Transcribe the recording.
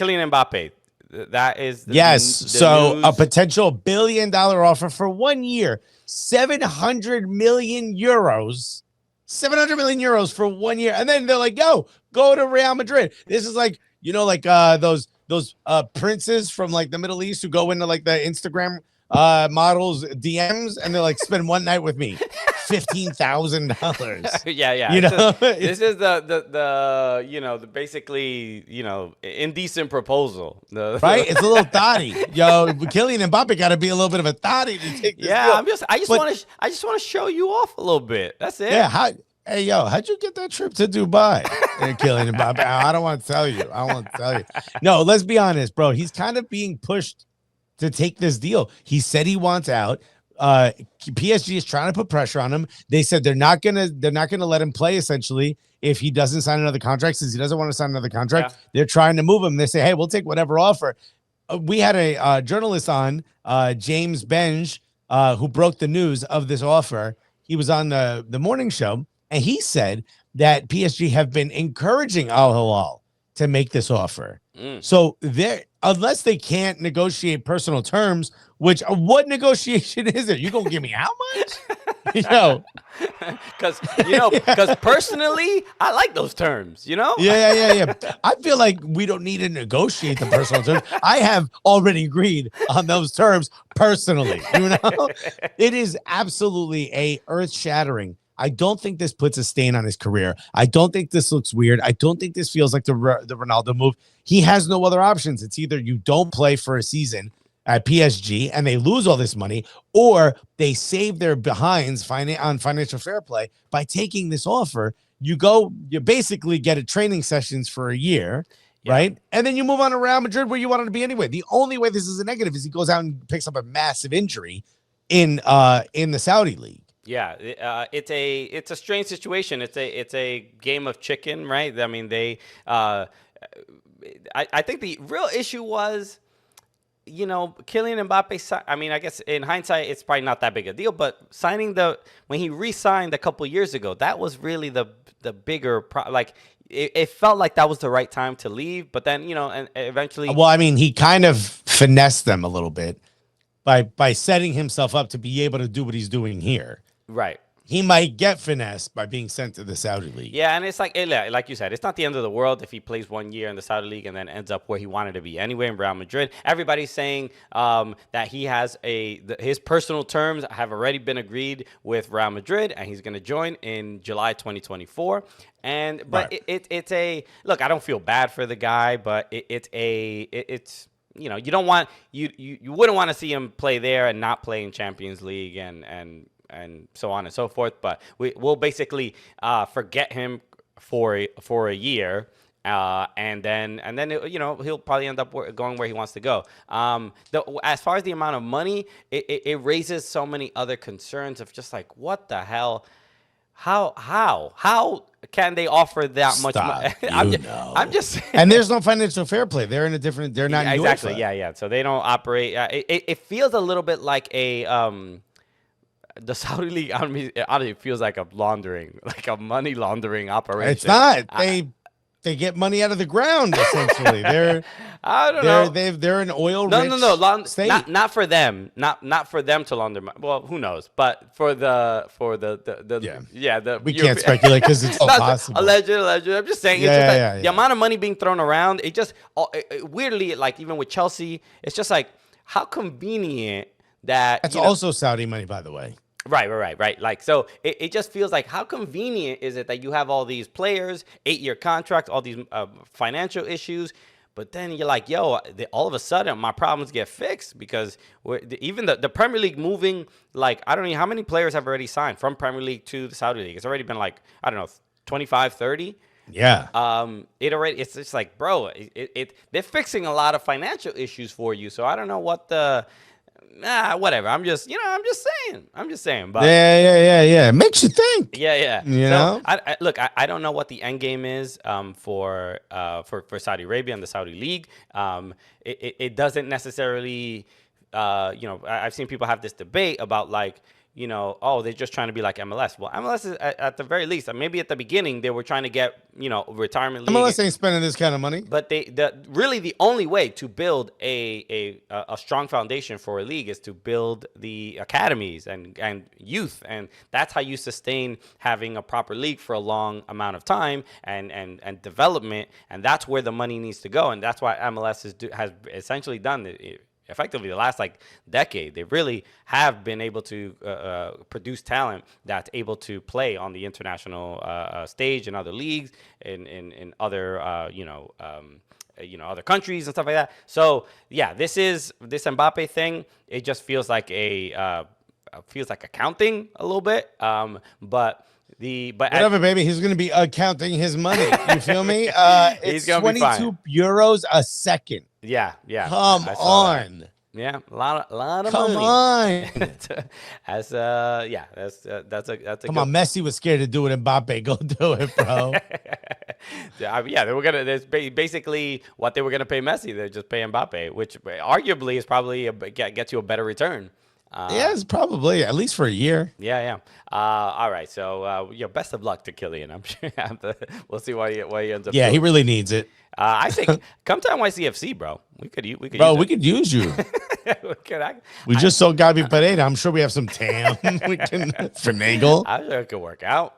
Kylian Mbappe. That is yes. So news. a potential $1 billion offer for 1 year, 700 million euros. 700 million euros for 1 year. And then they're like, yo, go to Real Madrid. This is like, like those princes from like the Middle East who go into like the Instagram models DMs and they're like, spend one night with me. $15,000. Yeah. This is the basically indecent proposal. Right? It's a little thotty. Yo, Kylian Mbappe got to be a little bit of a thotty to take this deal. I just want to show you off a little bit. That's it. Yeah. Hey, yo, how'd you get that trip to Dubai? Kylian Mbappe. I don't want to tell you. No, let's be honest, bro. He's kind of being pushed to take this deal. He said he wants out. PSG is trying to put pressure on him. They said they're not gonna let him play essentially if he doesn't sign another contract. Since he doesn't want to sign another contract, they're trying to move him. They say, hey, we'll take whatever offer. We had a journalist on, James Benge, who broke the news of this offer. He was on the morning show, and he said that PSG have been encouraging Al Hilal to make this offer. So unless they can't negotiate personal terms, which what negotiation is it? You gonna give me how much? Because personally, I like those terms. Yeah. I feel like we don't need to negotiate the personal terms. I have already agreed on those terms personally. It is absolutely a earth-shattering. I don't think this puts a stain on his career. I don't think this looks weird. I don't think this feels like the Ronaldo move. He has no other options. It's either you don't play for a season at PSG and they lose all this money, or they save their behinds on financial fair play by taking this offer. You basically get a training sessions for a year, right? And then you move on to Real Madrid where you wanted to be anyway. The only way this is a negative is he goes out and picks up a massive injury in the Saudi league. Yeah, it's a strange situation. It's a game of chicken, right? I mean, I think the real issue was, Kylian Mbappe. I mean, I guess in hindsight, it's probably not that big a deal. But when he re-signed a couple years ago, that was really the bigger it felt like that was the right time to leave. But then and eventually, well, I mean, he kind of finessed them a little bit by setting himself up to be able to do what he's doing here. Right. He might get finessed by being sent to the Saudi League. Yeah, and it's like you said, it's not the end of the world if he plays 1 year in the Saudi League and then ends up where he wanted to be anyway in Real Madrid. Everybody's saying that he has his personal terms have already been agreed with Real Madrid, and he's going to join in July 2024. It's a look. I don't feel bad for the guy, but it's. You don't want you wouldn't want to see him play there and not play in Champions League and so on and so forth. But we'll basically forget him for a year, and then he'll probably end up going where he wants to go. As far as the amount of money, it raises so many other concerns of just like, what the hell. How can they offer that much money? I'm just saying. And there's no financial fair play. They're in a different. They're not exactly. Yeah. So they don't operate. It feels a little bit like the Saudi League. I mean, it feels like a money laundering operation. It's not. They get money out of the ground essentially. I don't know. They're an oil rich state. Not for them. Not for them to launder money. Well, who knows? But for the we can't speculate because it's impossible. Alleged. I'm just saying. The amount of money being thrown around. It just weirdly, like even with Chelsea, it's just like how convenient that. That's also Saudi money, by the way. Right. Like, so it just feels like how convenient is it that you have all these players, 8-year contracts, all these financial issues, but then you're like, yo, all of a sudden my problems get fixed because even the Premier League moving, like, I don't know how many players have already signed from Premier League to the Saudi League. It's already been like, I don't know, 25, 30. Yeah. It's just like, bro, they're fixing a lot of financial issues for you. So I don't know what whatever. I'm just saying. But yeah. It makes you think. Yeah. You know? I don't know what the end game is for Saudi Arabia and the Saudi League. It doesn't necessarily. I've seen people have this debate about like, oh, they're just trying to be like MLS. Well, MLS is at the very least, maybe at the beginning they were trying to get, retirement league. MLS ain't spending this kind of money. But really the only way to build a strong foundation for a league is to build the academies and youth, and that's how you sustain having a proper league for a long amount of time and development, and that's where the money needs to go, and that's why MLS has essentially done it. Effectively, the last decade, they really have been able to produce talent that's able to play on the international stage in other leagues, in other other countries and stuff like that. So yeah, this Mbappe thing. It just feels like accounting a little bit. But whatever, baby, he's gonna be accounting his money. You feel me? It's gonna 22 euros a second. Yeah. Come on. That. Yeah, a lot of Come money. on. that's a Come on, Messi was scared to do it. Mbappe, go do it, bro. Yeah, they were gonna. That's basically what they were gonna pay Messi. They're just paying Mbappe, which arguably is probably gets you a better return. Yes, probably at least for a year. Yeah. All right. So, best of luck to Kylian. I'm sure we'll see why he ends up. Yeah, he really needs it. I think come to NYCFC, bro. We could use you. We just sold Gabi Pereira. I'm sure we have some TAM. We can finagle. I'm sure it could work out.